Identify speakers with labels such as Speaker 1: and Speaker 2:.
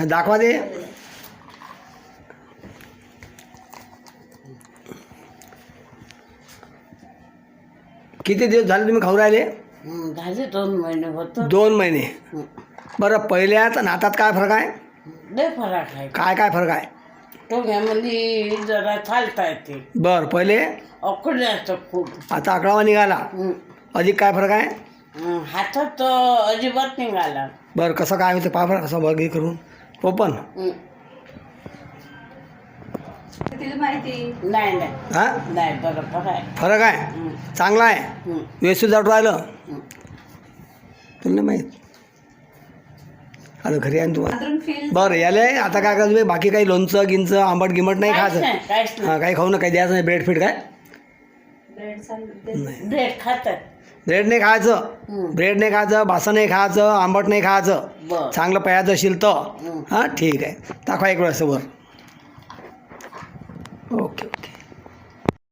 Speaker 1: दाखवा दे. किती दिवस झाले तुम्ही खाऊ राहिले?
Speaker 2: झाले 2 महिने होतो.
Speaker 1: 2 महिने. बरं, पहिल्यात आणि आतात काय फरक आहे?
Speaker 2: लय फरक आहे.
Speaker 1: काय फरक आहे?
Speaker 2: टोंग्यामध्ये जरा चालता येते.
Speaker 1: बरं, पहिले
Speaker 2: अकडे असतं खूप.
Speaker 1: आता आकडावा निघाला. अधिक काय फरक आहे?
Speaker 2: हातात अजिबात निघाला.
Speaker 1: बरं, कसं काय होतं पहा बरं, कसं बघ करून ओपन.
Speaker 2: नाही
Speaker 1: हां,
Speaker 2: नाही बरोबर आहे.
Speaker 1: फरक आहे, चांगला आहे, व्यवस्थित जाऊन राहिलं. तुला माहीत आता घरी आहे ना तुम्हाला. बरं, याले आता काय करा तुम्ही, बाकी काही लोणचं गिंचं आंबट गिमट नाही खायचं. हां, काही खाऊ ना, काही द्यायचं नाही. ब्रेड फीड काय
Speaker 2: ब्रेड खातात.
Speaker 1: ब्रेड नाही खायचं. ब्रेड नाही खायचं, बासं नाही खायचं, आंबट नाही खायचं. चांगलं प्यायचं असेल तर. हां, ठीक आहे. दाखवा एक वेळेस वर. Okay okay.